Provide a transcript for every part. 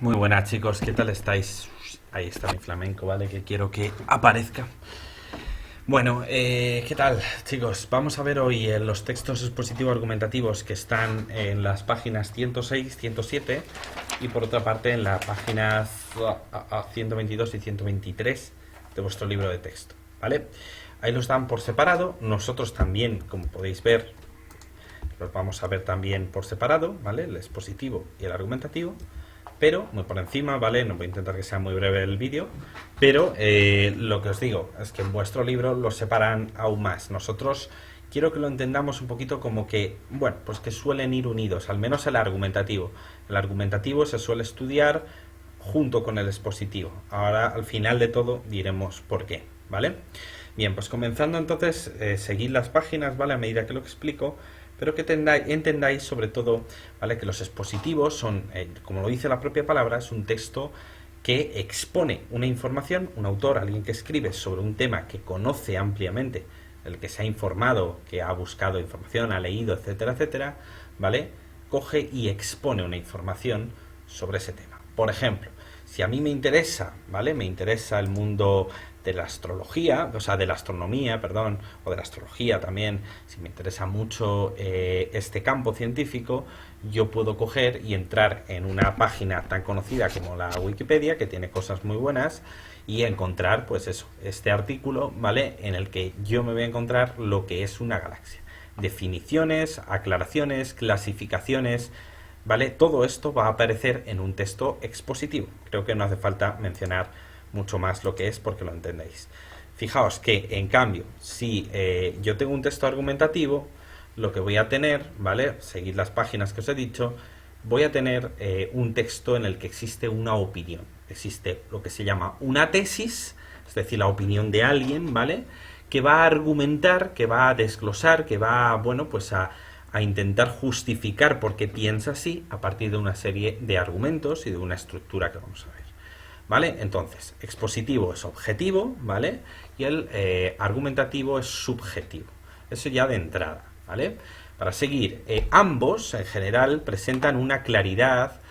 Muy buenas chicos, ¿qué tal estáis? Ahí está mi flamenco, ¿vale? Que quiero que aparezca. Bueno, ¿qué tal chicos? Vamos a ver hoy los textos expositivos argumentativos que están en las páginas 106, 107 y por otra parte en las páginas 122 y 123 de vuestro libro de texto, ¿vale? Ahí los dan por separado, nosotros también, como podéis ver, los vamos a ver también por separado, ¿vale? El expositivo y el argumentativo. Pero muy por encima, ¿vale? No voy a intentar que sea muy breve el vídeo, pero lo que os digo es que en vuestro libro los separan aún más. Nosotros quiero que lo entendamos un poquito como que, bueno, pues que suelen ir unidos, al menos el argumentativo. El argumentativo se suele estudiar junto con el expositivo. Ahora, al final de todo, diremos por qué, ¿vale? Bien, pues comenzando entonces, seguid las páginas, ¿vale? A medida que lo explico, pero que entendáis sobre todo, ¿vale? Que los expositivos son, como lo dice la propia palabra, es un texto que expone una información, un autor, alguien que escribe sobre un tema que conoce ampliamente, el que se ha informado, que ha buscado información, ha leído, etcétera, etcétera, ¿vale? Coge y expone una información sobre ese tema. Por ejemplo, si a mí me interesa, ¿vale? Me interesa el mundo de la astrología, o sea, de la astronomía, perdón, o de la astrología también, si me interesa mucho este campo científico, yo puedo coger y entrar en una página tan conocida como la Wikipedia, que tiene cosas muy buenas, y encontrar, pues eso, este artículo, ¿vale? En el que yo me voy a encontrar lo que es una galaxia. Definiciones, aclaraciones, clasificaciones, ¿vale? Todo esto va a aparecer en un texto expositivo. Creo que no hace falta mencionar mucho más lo que es porque lo entendéis. Fijaos que, en cambio, si yo tengo un texto argumentativo, lo que voy a tener, ¿vale? Seguid las páginas que os he dicho, voy a tener un texto en el que existe una opinión. Existe lo que se llama una tesis, es decir, la opinión de alguien, ¿vale? Que va a argumentar, que va a desglosar, que va, bueno, pues a intentar justificar por qué piensa así a partir de una serie de argumentos y de una estructura que vamos a ver. ¿Vale? Entonces, expositivo es objetivo, ¿vale? Y el argumentativo es subjetivo. Eso ya de entrada, ¿vale? Para seguir, ambos en general presentan una claridad,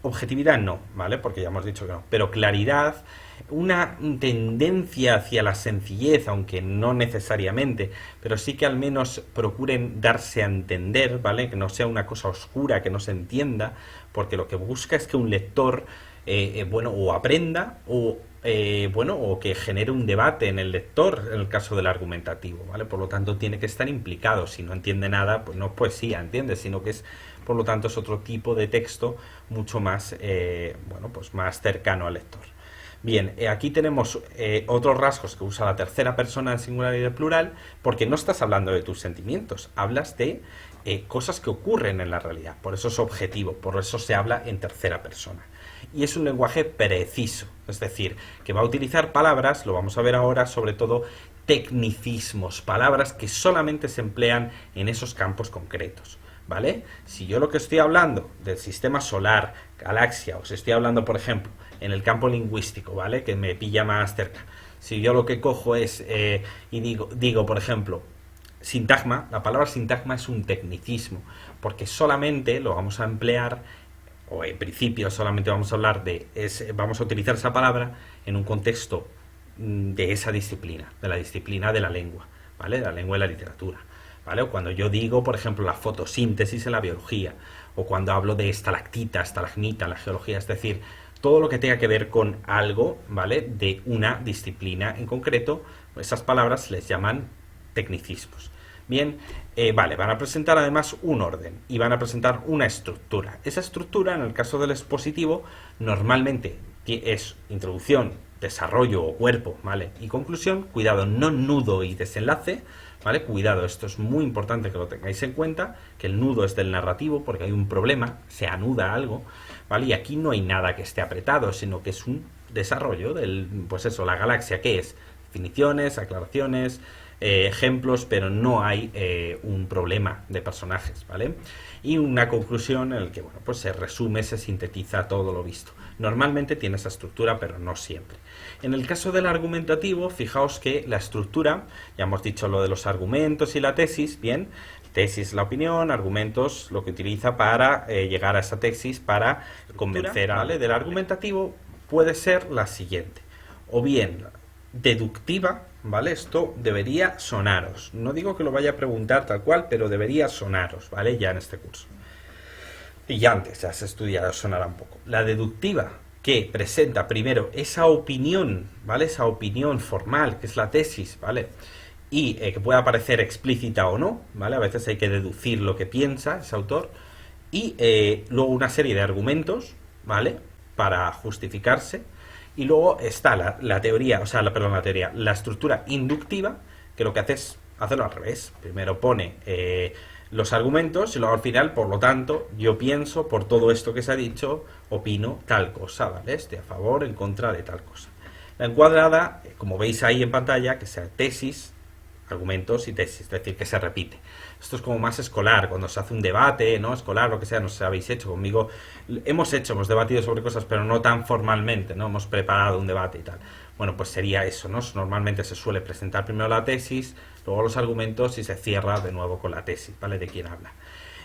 objetividad no, ¿vale? Porque ya hemos dicho que no, pero claridad, una tendencia hacia la sencillez, aunque no necesariamente, pero sí que al menos procuren darse a entender, ¿vale? Que no sea una cosa oscura, que no se entienda, porque lo que busca es que un lector bueno, o aprenda o bueno, o que genere un debate en el lector en el caso del argumentativo, ¿vale? Por lo tanto tiene que estar implicado. Si no entiende nada, pues no es poesía, ¿entiendes? Sino que es, por lo tanto, es otro tipo de texto mucho más bueno, pues más cercano al lector. Bien, aquí tenemos otros rasgos que usa la tercera persona en singular y de plural, porque no estás hablando de tus sentimientos, hablas de cosas que ocurren en la realidad, por eso es objetivo, por eso se habla en tercera persona. Y es un lenguaje preciso, es decir, que va a utilizar palabras, lo vamos a ver ahora, sobre todo tecnicismos, palabras que solamente se emplean en esos campos concretos, ¿vale? Si yo lo que estoy hablando del sistema solar, galaxia, os estoy hablando, por ejemplo, en el campo lingüístico, ¿vale? Que me pilla más cerca. Si yo lo que cojo es y digo, por ejemplo, sintagma, la palabra sintagma es un tecnicismo, porque solamente lo vamos a emplear, o en principio solamente vamos a hablar vamos a utilizar esa palabra en un contexto de esa disciplina, de la disciplina de la lengua, ¿vale? De la lengua y la literatura, ¿vale? O cuando yo digo, por ejemplo, la fotosíntesis en la biología, o cuando hablo de estalactita, estalagmita en la geología, es decir, todo lo que tenga que ver con algo, ¿vale? De una disciplina en concreto, esas palabras les llaman tecnicismos. Bien, vale, van a presentar además un orden y van a presentar una estructura. Esa estructura, en el caso del expositivo, normalmente es introducción, desarrollo o cuerpo, ¿vale? Y conclusión, cuidado, no nudo y desenlace, ¿vale? Cuidado, esto es muy importante que lo tengáis en cuenta, que el nudo es del narrativo porque hay un problema, se anuda algo, ¿vale? Y aquí no hay nada que esté apretado, sino que es un desarrollo del, pues eso, la galaxia, ¿qué es? Definiciones, aclaraciones, ejemplos, pero no hay un problema de personajes, ¿vale? Y una conclusión en la que, bueno, pues se resume, se sintetiza todo lo visto. Normalmente tiene esa estructura, pero no siempre. En el caso del argumentativo, fijaos que la estructura, ya hemos dicho lo de los argumentos y la tesis, bien, tesis la opinión, argumentos lo que utiliza para llegar a esa tesis, para convencer a... ¿vale? Del argumentativo puede ser la siguiente, o bien deductiva, ¿vale? Esto debería sonaros. No digo que lo vaya a preguntar tal cual, pero debería sonaros, ¿vale? Ya en este curso. Y ya antes, ya se estudiará, sonará un poco. La deductiva, que presenta primero esa opinión, ¿vale? Esa opinión formal, que es la tesis, ¿vale? Y que pueda parecer explícita o no, ¿vale? A veces hay que deducir lo que piensa ese autor. Y luego una serie de argumentos, ¿vale? Para justificarse. Y luego está la teoría, o sea, perdón, la teoría, la estructura inductiva, que lo que hace es hacerlo al revés. Primero pone los argumentos y luego al final, por lo tanto, yo pienso, por todo esto que se ha dicho, opino tal cosa, ¿vale? Estoy a favor, en contra de tal cosa. La encuadrada, como veis ahí en pantalla, que sea tesis, argumentos y tesis, es decir, que se repite. Esto es como más escolar, cuando se hace un debate, ¿no? Escolar, lo que sea, no sé si habéis hecho conmigo. Hemos debatido sobre cosas, pero no tan formalmente, ¿no? Hemos preparado un debate y tal. Bueno, pues sería eso, ¿no? Normalmente se suele presentar primero la tesis, luego los argumentos y se cierra de nuevo con la tesis, ¿vale? De quién habla.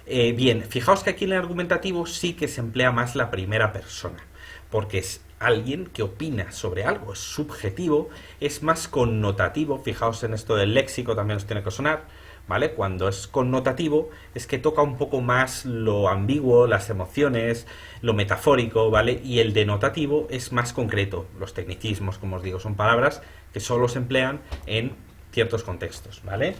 Bien, fijaos que aquí en el argumentativo sí que se emplea más la primera persona, porque es alguien que opina sobre algo, es subjetivo, es más connotativo. Fijaos en esto del léxico, también os tiene que sonar, ¿vale? Cuando es connotativo es que toca un poco más lo ambiguo, las emociones, lo metafórico, ¿vale? Y el denotativo es más concreto. Los tecnicismos, como os digo, son palabras que solo se emplean en ciertos contextos, ¿vale?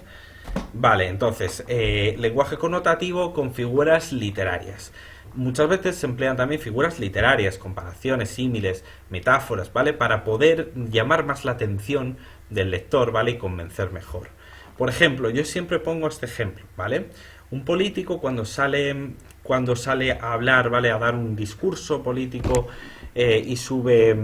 Vale, entonces, lenguaje connotativo con figuras literarias. Muchas veces se emplean también figuras literarias, comparaciones, símiles, metáforas, ¿vale? Para poder llamar más la atención del lector, ¿vale? Y convencer mejor. Por ejemplo, yo siempre pongo este ejemplo, ¿vale? Un político cuando sale a hablar, ¿vale? A dar un discurso político y sube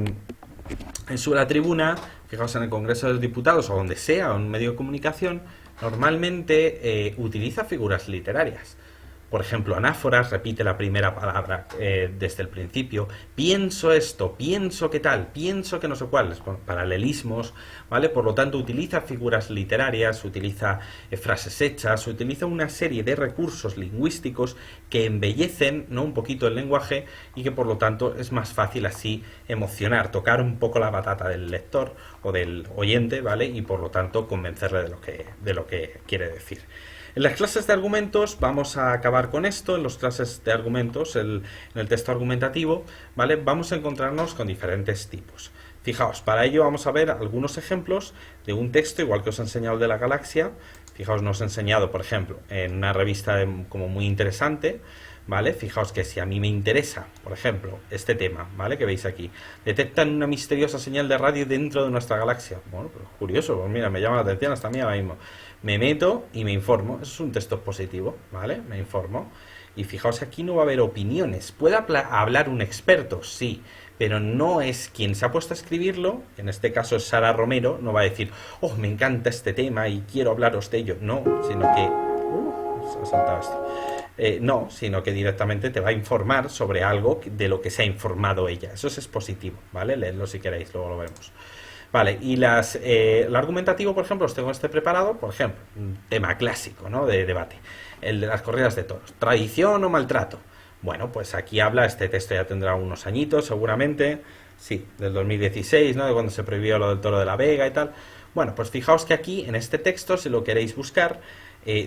a la tribuna, fijaos en el Congreso de los Diputados o donde sea, o en un medio de comunicación, normalmente utiliza figuras literarias. Por ejemplo, anáforas, repite la primera palabra desde el principio. Pienso esto, pienso que tal, pienso que no sé cuál. Paralelismos, ¿vale? Por lo tanto, utiliza figuras literarias, utiliza frases hechas, utiliza una serie de recursos lingüísticos que embellecen, ¿no? Un poquito el lenguaje y que por lo tanto es más fácil así emocionar, tocar un poco la patata del lector o del oyente, ¿vale? Y por lo tanto convencerle de lo que quiere decir. En las clases de argumentos vamos a acabar con esto. En las clases de argumentos, en el texto argumentativo, ¿vale? Vamos a encontrarnos con diferentes tipos. Fijaos, para ello vamos a ver algunos ejemplos de un texto, igual que os he enseñado el de la galaxia. Fijaos, nos he enseñado, por ejemplo, en una revista como muy interesante, ¿vale? Fijaos que si a mí me interesa, por ejemplo, este tema, ¿vale? Que veis aquí. Detectan una misteriosa señal de radio dentro de nuestra galaxia. Bueno, pues curioso, pues mira, me llama la atención hasta a mí ahora mismo. Me meto y me informo. Eso es un texto positivo, ¿vale? Me informo. Y fijaos que aquí no va a haber opiniones. ¿Puede hablar un experto? Sí. Pero no es quien se ha puesto a escribirlo, en este caso es Sara Romero, no va a decir, oh, me encanta este tema y quiero hablaros de ello. No, sino que... se ha saltado esto. No, sino que directamente te va a informar sobre algo de lo que se ha informado ella. Eso es expositivo, ¿vale? Leedlo si queréis, luego lo vemos. Vale, y el argumentativo, por ejemplo, os tengo este preparado, por ejemplo, un tema clásico, ¿no? De debate, el de las corridas de toros. ¿Tradición o maltrato? Bueno, pues aquí habla, este texto ya tendrá unos añitos seguramente, sí, del 2016, ¿no? De cuando se prohibió lo del toro de la Vega y tal. Bueno, pues fijaos que aquí, en este texto, si lo queréis buscar,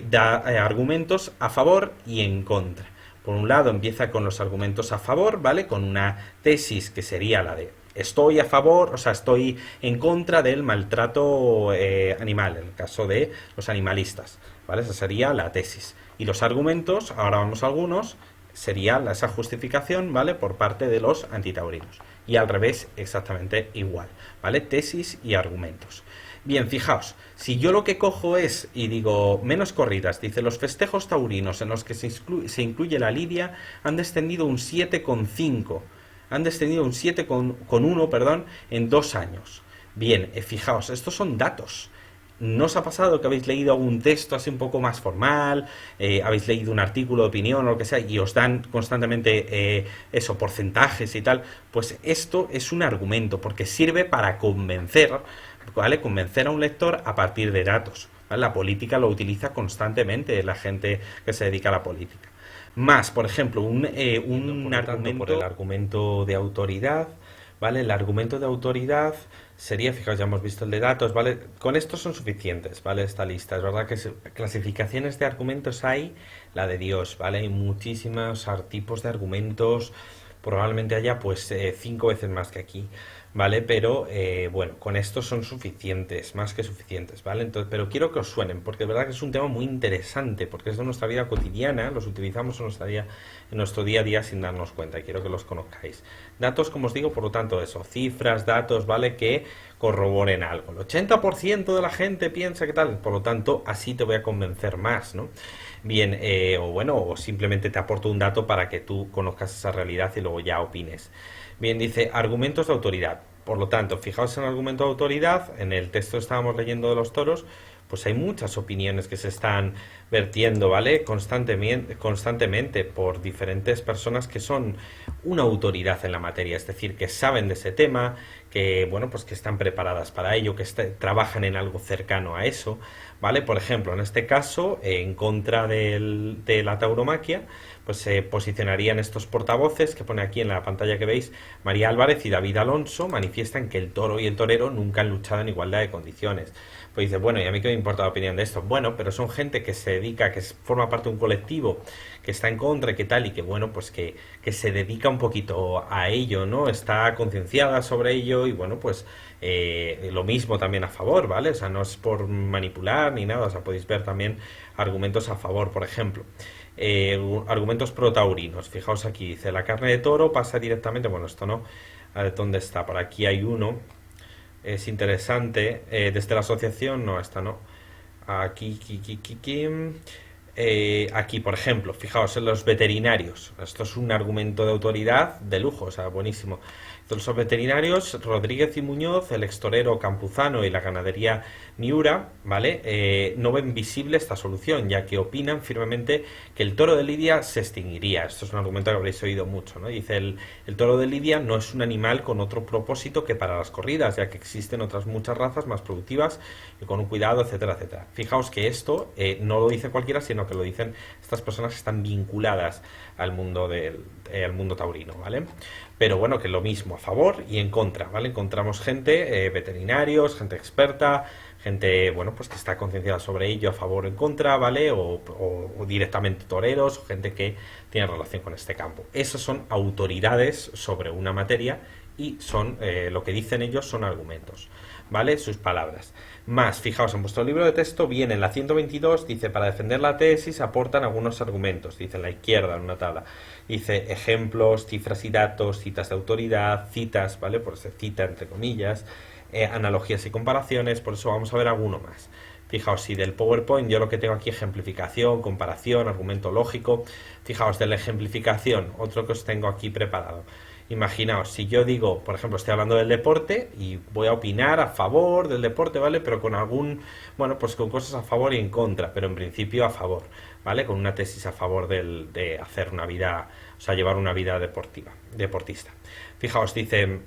da argumentos a favor y en contra. Por un lado empieza con los argumentos a favor, ¿vale? Con una tesis que sería la de estoy a favor, o sea, estoy en contra del maltrato animal, en el caso de los animalistas, ¿vale? Esa sería la tesis. Y los argumentos, ahora vamos a algunos, sería esa justificación, ¿vale? Por parte de los antitaurinos. Y al revés, exactamente igual, ¿vale? Tesis y argumentos. Bien, fijaos, si yo lo que cojo es, y digo, menos corridas, dice, los festejos taurinos en los que se incluye la lidia han descendido un 7,5, han descendido un 7,1, perdón, en 2 años. Bien, fijaos, estos son datos. ¿No os ha pasado que habéis leído algún texto así un poco más formal, habéis leído un artículo de opinión o lo que sea, y os dan constantemente eso, porcentajes y tal? Pues esto es un argumento, porque sirve para convencer, ¿vale? Convencer a un lector a partir de datos. ¿Vale? La política lo utiliza constantemente la gente que se dedica a la política. Más, por ejemplo, un argumento por el argumento de autoridad, ¿vale? El argumento de autoridad sería, fijaos, ya hemos visto el de datos, ¿vale? Con estos son suficientes, ¿vale? Esta lista. Es verdad que clasificaciones de argumentos hay, la de Dios, ¿vale? Hay muchísimos tipos de argumentos, probablemente haya pues 5 veces más que aquí, ¿vale? Pero bueno, con estos son suficientes, más que suficientes, ¿vale? Entonces, pero quiero que os suenen, porque de verdad que es un tema muy interesante, porque es de nuestra vida cotidiana, los utilizamos en nuestro día a día sin darnos cuenta, y quiero que los conozcáis. Datos, como os digo, por lo tanto, eso, cifras, datos, ¿vale? Que corroboren algo. El 80% de la gente piensa que tal, por lo tanto, así te voy a convencer más, ¿no? Bien, o bueno, o simplemente te aporto un dato para que tú conozcas esa realidad y luego ya opines. Bien, dice argumentos de autoridad. Por lo tanto, fijaos en el argumento de autoridad, en el texto que estábamos leyendo de los toros, pues hay muchas opiniones que se están vertiendo, ¿vale? Constantemente por diferentes personas que son una autoridad en la materia, es decir, que saben de ese tema, que, bueno, pues que están preparadas para ello, que trabajan en algo cercano a eso, ¿vale? Por ejemplo, en este caso, en contra de la tauromaquia, pues se posicionarían estos portavoces que pone aquí en la pantalla que veis. María Álvarez y David Alonso manifiestan que el toro y el torero nunca han luchado en igualdad de condiciones. Pues dice, bueno, ¿y a mí qué me importa la opinión de esto? Bueno, pero son gente que se dedica, que forma parte de un colectivo, que está en contra, que tal, y que bueno, pues que se dedica un poquito a ello, ¿no? Está concienciada sobre ello y bueno, pues lo mismo también a favor, ¿vale? O sea, no es por manipular ni nada, o sea, podéis ver también argumentos a favor, por ejemplo. Argumentos protaurinos, fijaos aquí, dice, la carne de toro pasa directamente, bueno, esto no, a ver, ¿dónde está? Por aquí hay uno, es interesante, desde la asociación, no, esta no, aquí, por ejemplo, fijaos en los veterinarios. Esto es un argumento de autoridad de lujo, o sea, buenísimo. Entonces, los veterinarios, Rodríguez y Muñoz, el extorero Campuzano y la ganadería Miura, ¿vale? No ven visible esta solución, ya que opinan firmemente que el toro de Lidia se extinguiría. Esto es un argumento que habréis oído mucho, ¿no? Dice, el toro de Lidia no es un animal con otro propósito que para las corridas, ya que existen otras muchas razas más productivas y con un cuidado, etcétera, etcétera. Fijaos que esto no lo dice cualquiera, sino que lo dicen estas personas que están vinculadas al mundo al mundo taurino, ¿vale? Pero bueno, que lo mismo, a favor y en contra, ¿vale? Encontramos gente, veterinarios, gente experta, gente, bueno, pues que está concienciada sobre ello, a favor o en contra, ¿vale? O directamente toreros, o gente que tiene relación con este campo. Esas son autoridades sobre una materia y son, lo que dicen ellos son argumentos, ¿vale? Sus palabras. Más, fijaos, en vuestro libro de texto viene en la 122, dice, para defender la tesis aportan algunos argumentos, dice en la izquierda en una tabla, dice ejemplos, cifras y datos, citas de autoridad, citas, ¿vale? Por eso cita entre comillas, analogías y comparaciones, por eso vamos a ver alguno más. Fijaos, si del PowerPoint yo lo que tengo aquí ejemplificación, comparación, argumento lógico, fijaos, de la ejemplificación, otro que os tengo aquí preparado. Imaginaos, si yo digo, por ejemplo, estoy hablando del deporte y voy a opinar a favor del deporte, ¿vale? Pero con bueno, pues con cosas a favor y en contra, pero en principio a favor, ¿vale? Con una tesis a favor de hacer una vida, o sea, llevar una vida deportista. Fijaos, dice,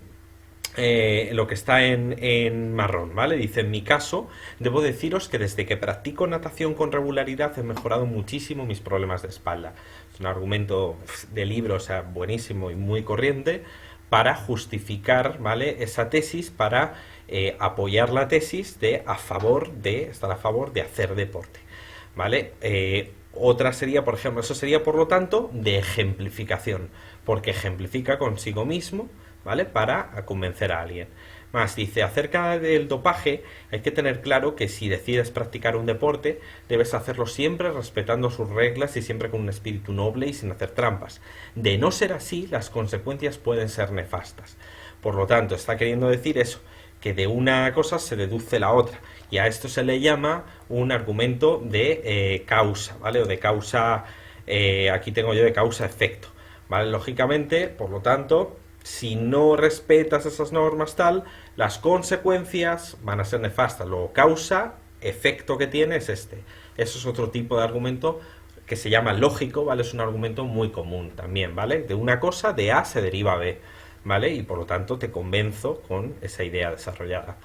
lo que está en marrón, ¿vale? Dice, en mi caso, debo deciros que desde que practico natación con regularidad he mejorado muchísimo mis problemas de espalda. Es un argumento de libro, o sea, buenísimo y muy corriente para justificar, ¿vale? Esa tesis, para apoyar la tesis de estar a favor de hacer deporte, ¿vale? Otra sería, por ejemplo, eso sería, por lo tanto, de ejemplificación, porque ejemplifica consigo mismo, ¿vale? Para convencer a alguien. Más, dice, acerca del dopaje, hay que tener claro que si decides practicar un deporte, debes hacerlo siempre respetando sus reglas y siempre con un espíritu noble y sin hacer trampas. De no ser así, las consecuencias pueden ser nefastas. Por lo tanto, está queriendo decir eso, que de una cosa se deduce la otra. Y a esto se le llama un argumento de causa, ¿vale? O de causa, aquí tengo yo de causa-efecto, ¿vale? Lógicamente, por lo tanto, si no respetas esas normas tal, las consecuencias van a ser nefastas. Luego, causa efecto que tiene es este. Eso es otro tipo de argumento que se llama lógico, ¿vale? Es un argumento muy común también, ¿vale? De una cosa, de A se deriva B, ¿vale? Y por lo tanto te convenzo con esa idea desarrollada.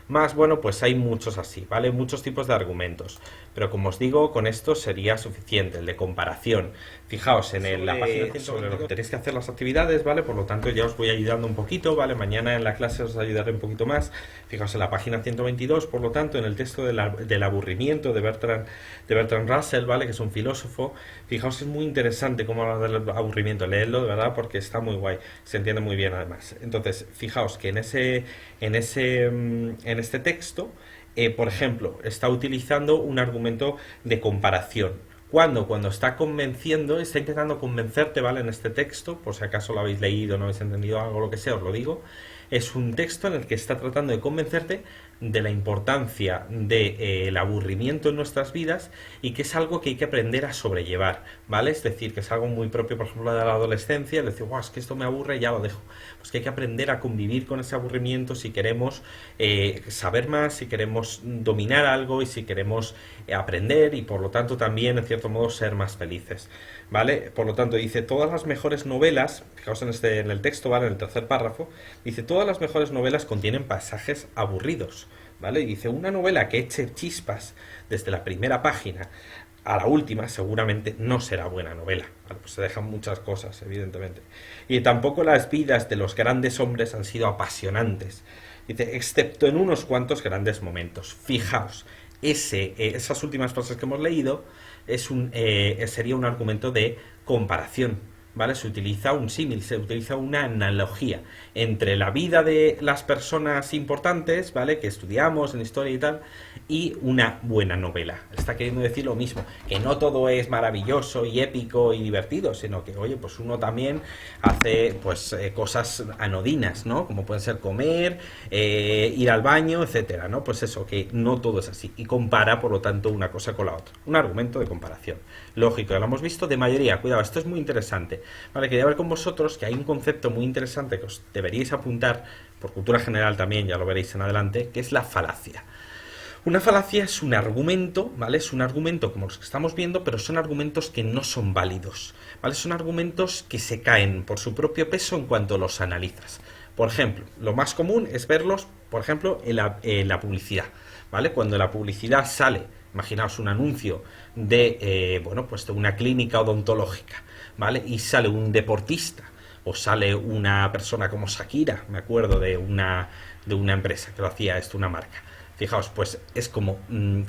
Más, bueno, pues hay muchos así, ¿vale? Muchos tipos de argumentos. Pero como os digo, con esto sería suficiente, el de comparación. Fijaos en la página 100 sobre lo que tenéis que hacer las actividades, ¿vale? Por lo tanto, ya os voy ayudando un poquito, ¿vale? Mañana en la clase os ayudaré un poquito más. Fijaos en la página 122, por lo tanto, en el texto del aburrimiento de Bertrand Russell, ¿vale? Que es un filósofo. Fijaos, es muy interesante cómo habla del aburrimiento. Leedlo, de verdad, porque está muy guay. Se entiende muy bien, además. Entonces, fijaos que en este texto, por ejemplo, está utilizando un argumento de comparación. Cuando está convenciendo, está intentando convencerte, ¿vale? En este texto, por si acaso lo habéis leído, no habéis entendido algo, lo que sea, os lo digo. Es un texto en el que está tratando de convencerte de la importancia del aburrimiento en nuestras vidas y que es algo que hay que aprender a sobrellevar, ¿vale? Es decir, que es algo muy propio, por ejemplo, de la adolescencia, es decir, es que esto me aburre, ya lo dejo. Pues que hay que aprender a convivir con ese aburrimiento si queremos saber más, si queremos dominar algo y si queremos aprender y por lo tanto también, en cierto modo, ser más felices, ¿vale? Por lo tanto, dice, todas las mejores novelas, fijaos en el texto, ¿vale? En el tercer párrafo, dice, todas las mejores novelas contienen pasajes aburridos, ¿vale? Y dice, una novela que eche chispas desde la primera página a la última seguramente no será buena novela. Vale, pues se dejan muchas cosas, evidentemente. Y tampoco las vidas de los grandes hombres han sido apasionantes. Dice, excepto en unos cuantos grandes momentos. Fijaos, esas últimas frases que hemos leído sería un argumento de comparación. ¿Vale? Se utiliza un símil, se utiliza una analogía entre la vida de las personas importantes, ¿vale? Que estudiamos en historia y tal, y una buena novela. Está queriendo decir lo mismo, que no todo es maravilloso y épico y divertido, sino que, oye, pues uno también hace pues cosas anodinas, ¿no? Como pueden ser comer, ir al baño, etcétera, ¿no? Pues eso, que no todo es así. Y compara, por lo tanto, una cosa con la otra. Un argumento de comparación. Lógico, ya lo hemos visto de mayoría. Cuidado, esto es muy interesante. Vale, quería ver con vosotros que hay un concepto muy interesante que os deberíais apuntar, por cultura general también, ya lo veréis en adelante, que es la falacia. Una falacia es un argumento, ¿vale? Es un argumento como los que estamos viendo, pero son argumentos que no son válidos, ¿vale? Son argumentos que se caen por su propio peso en cuanto los analizas. Por ejemplo, lo más común es verlos, por ejemplo, en la publicidad, ¿vale? Cuando la publicidad sale, imaginaos un anuncio de una clínica odontológica, ¿vale? Y sale un deportista o sale una persona como Shakira, me acuerdo de una empresa que lo hacía esto, una marca. Fijaos, pues es como,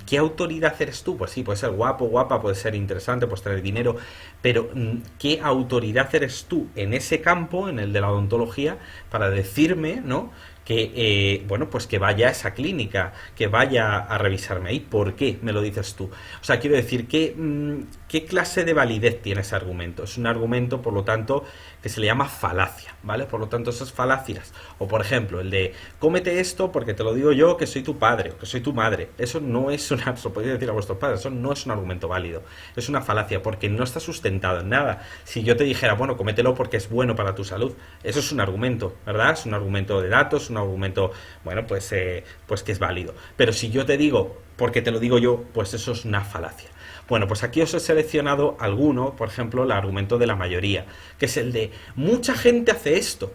¿qué autoridad eres tú? Pues sí, puede ser guapo, guapa, puede ser interesante, puedes tener dinero, pero ¿qué autoridad eres tú en ese campo, en el de la odontología, para decirme, ¿no? Que, pues que vaya a esa clínica, que vaya a revisarme ahí? ¿Por qué me lo dices tú? O sea, quiero decir, ¿qué clase de validez tiene ese argumento? Es un argumento, por lo tanto, que se le llama falacia, ¿vale? Por lo tanto, esas falacias, o por ejemplo, el de cómete esto porque te lo digo yo que soy tu padre o que soy tu madre, eso no es lo podéis decir a vuestros padres, eso no es un argumento válido, es una falacia porque no está sustentado en nada. Si yo te dijera, bueno, cómetelo porque es bueno para tu salud, eso es un argumento, ¿verdad? Es un argumento de datos, un argumento, pues que es válido. Pero si yo te digo, porque te lo digo yo, pues eso es una falacia. Bueno, pues aquí os he seleccionado alguno, por ejemplo, el argumento de la mayoría, que es el de mucha gente hace esto.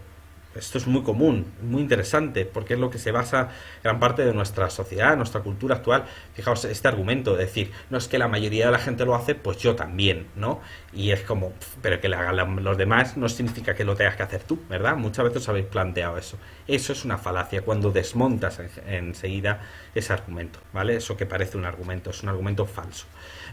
Esto es muy común, muy interesante, porque es lo que se basa gran parte de nuestra sociedad, nuestra cultura actual. Fijaos, este argumento de decir, no es que la mayoría de la gente lo hace, pues yo también, ¿no? Y es como, pero que lo hagan los demás no significa que lo tengas que hacer tú, ¿verdad? Muchas veces os habéis planteado eso. Eso es una falacia, cuando desmontas enseguida ese argumento, ¿vale? Eso que parece un argumento, es un argumento falso.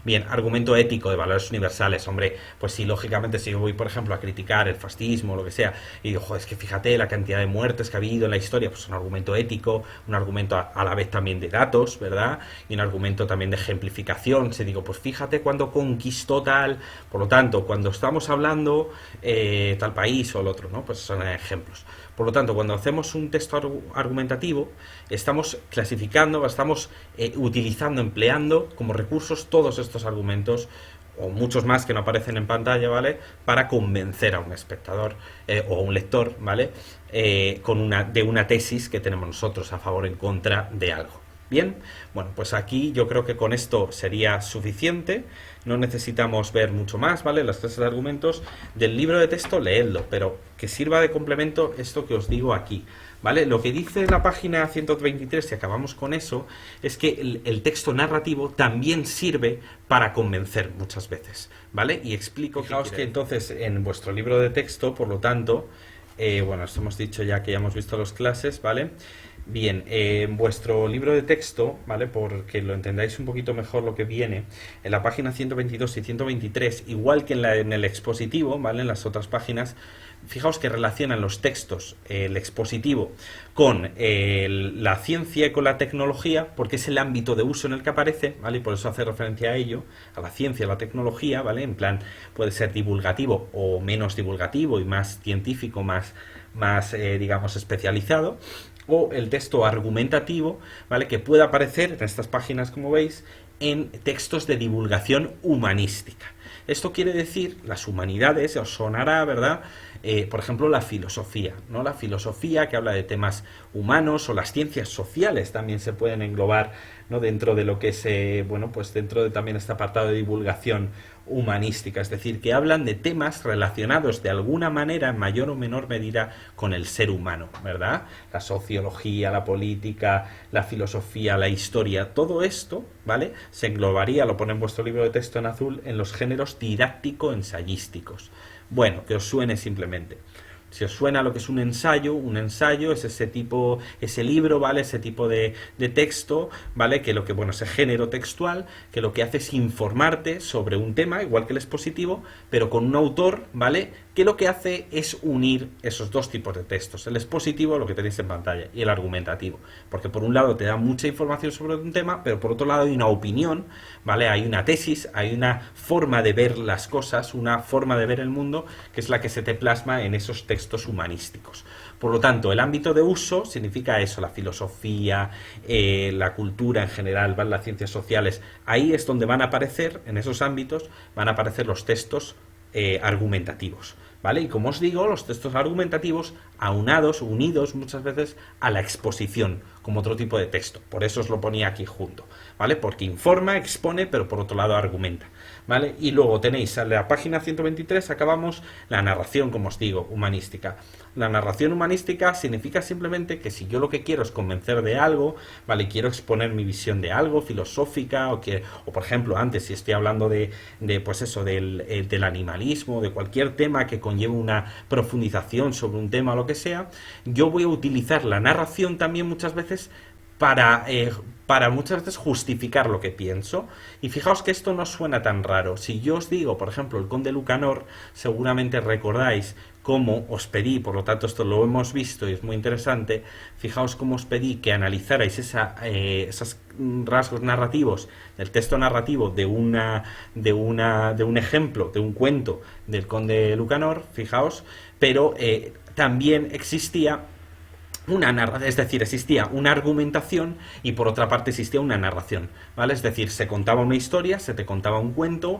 Bien, argumento ético de valores universales, hombre, pues sí, lógicamente si yo voy, por ejemplo, a criticar el fascismo o lo que sea, y digo, joder, es que fíjate la cantidad de muertes que ha habido en la historia, pues un argumento ético, un argumento a la vez también de datos, ¿verdad? Y un argumento también de ejemplificación, se digo, pues fíjate cuando conquistó tal, por lo tanto, cuando estamos hablando tal país o el otro, ¿no? Pues son ejemplos. Por lo tanto, cuando hacemos un texto argumentativo, estamos clasificando, estamos utilizando, empleando como recursos todos estos argumentos o muchos más que no aparecen en pantalla, ¿vale? Para convencer a un espectador o a un lector, ¿vale? De una tesis que tenemos nosotros a favor o en contra de algo. Bien, bueno, pues aquí yo creo que con esto sería suficiente, no necesitamos ver mucho más, ¿vale? Las clases de argumentos del libro de texto, leedlo, pero que sirva de complemento esto que os digo aquí, ¿vale? Lo que dice la página 123, si acabamos con eso, es que el texto narrativo también sirve para convencer muchas veces, ¿vale? Y explico. Fijaos que entonces en vuestro libro de texto, por lo tanto, bueno, esto hemos dicho ya que ya hemos visto las clases, ¿vale? Bien, en vuestro libro de texto, ¿vale? Porque lo entendáis un poquito mejor lo que viene, en la página 122 y 123, igual que en el expositivo, ¿vale? En las otras páginas, fijaos que relacionan los textos, el expositivo, con la ciencia y con la tecnología, porque es el ámbito de uso en el que aparece, ¿vale? Y por eso hace referencia a ello, a la ciencia y la tecnología, ¿vale? En plan, puede ser divulgativo o menos divulgativo y más científico, más digamos, especializado, o el texto argumentativo, ¿vale? Que puede aparecer en estas páginas, como veis, en textos de divulgación humanística. Esto quiere decir, las humanidades, os sonará, ¿verdad? Por ejemplo, la filosofía, ¿no? La filosofía que habla de temas humanos, o las ciencias sociales también se pueden englobar, ¿no? Dentro de lo que es, bueno, pues dentro de también este apartado de divulgación humanística, es decir, que hablan de temas relacionados de alguna manera, en mayor o menor medida, con el ser humano, ¿verdad? La sociología, la política, la filosofía, la historia, todo esto, ¿vale? Se englobaría, lo pone en vuestro libro de texto en azul, en los géneros didáctico-ensayísticos. Bueno, que os suene simplemente. Si os suena lo que es un ensayo es ese tipo, ese libro, ¿vale? Ese tipo de texto, ¿vale? Que lo que, bueno, ese género textual, que lo que hace es informarte sobre un tema, igual que el expositivo, pero con un autor, ¿vale? Que lo que hace es unir esos dos tipos de textos, el expositivo, lo que tenéis en pantalla, y el argumentativo. Porque por un lado te da mucha información sobre un tema, pero por otro lado hay una opinión, ¿vale? Hay una tesis, hay una forma de ver las cosas, una forma de ver el mundo, que es la que se te plasma en esos textos humanísticos. Por lo tanto, el ámbito de uso significa eso, la filosofía, la cultura en general, ¿vale? Las ciencias sociales. Ahí es donde van a aparecer, en esos ámbitos, van a aparecer los textos argumentativos, ¿vale? Y como os digo, los textos argumentativos aunados, unidos muchas veces a la exposición, como otro tipo de texto. Por eso os lo ponía aquí junto, ¿vale? Porque informa, expone, pero por otro lado argumenta, ¿vale? Y luego tenéis en la página 123, acabamos la narración, como os digo, humanística. La narración humanística significa simplemente que si yo lo que quiero es convencer de algo, ¿vale? Quiero exponer mi visión de algo, filosófica, o por ejemplo, antes, si estoy hablando pues eso, del animalismo, de cualquier tema que conlleve una profundización sobre un tema o lo que sea, yo voy a utilizar la narración también muchas veces para muchas veces justificar lo que pienso. Y fijaos que esto no suena tan raro. Si yo os digo, por ejemplo, el Conde Lucanor, seguramente recordáis cómo os pedí, por lo tanto esto lo hemos visto y es muy interesante, fijaos cómo os pedí que analizarais esos rasgos narrativos del texto narrativo de un ejemplo, de un cuento del Conde Lucanor, fijaos, pero también existía existía una argumentación y por otra parte existía una narración, ¿vale? Es decir, se contaba una historia, se te contaba un cuento,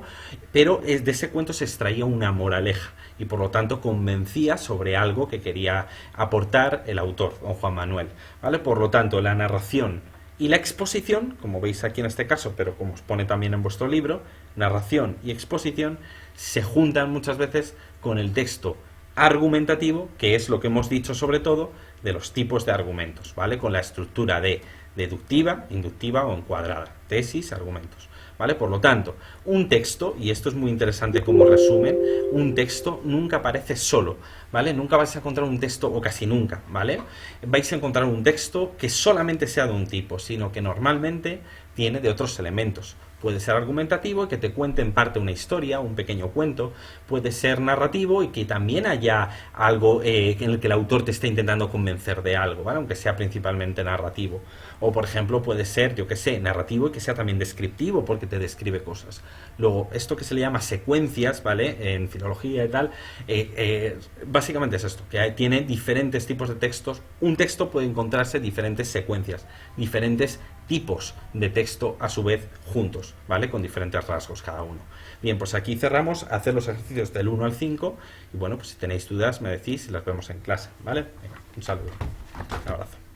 pero de ese cuento se extraía una moraleja y por lo tanto convencía sobre algo que quería aportar el autor, don Juan Manuel, ¿vale? Por lo tanto, la narración y la exposición, como veis aquí en este caso, pero como os pone también en vuestro libro, narración y exposición se juntan muchas veces con el texto argumentativo, que es lo que hemos dicho sobre todo de los tipos de argumentos, ¿vale? Con la estructura de deductiva, inductiva o encuadrada, tesis, argumentos, ¿vale? Por lo tanto, un texto, y esto es muy interesante como resumen, un texto nunca aparece solo, ¿vale? Nunca vais a encontrar un texto, o casi nunca, ¿vale? Vais a encontrar un texto que solamente sea de un tipo, sino que normalmente tiene de otros elementos. Puede ser argumentativo y que te cuente en parte una historia, un pequeño cuento. Puede ser narrativo y que también haya algo en el que el autor te esté intentando convencer de algo, ¿vale? Aunque sea principalmente narrativo. O, por ejemplo, puede ser, yo que sé, narrativo y que sea también descriptivo porque te describe cosas. Luego, esto que se le llama secuencias, ¿vale? En filología y tal, básicamente es esto, que tiene diferentes tipos de textos. Un texto puede encontrarse diferentes secuencias, diferentes tipos de texto a su vez juntos, ¿vale? Con diferentes rasgos cada uno. Bien, pues aquí cerramos a hacer los ejercicios del 1 al 5 y bueno, pues si tenéis dudas me decís y las vemos en clase, ¿vale? Venga, un saludo, un abrazo.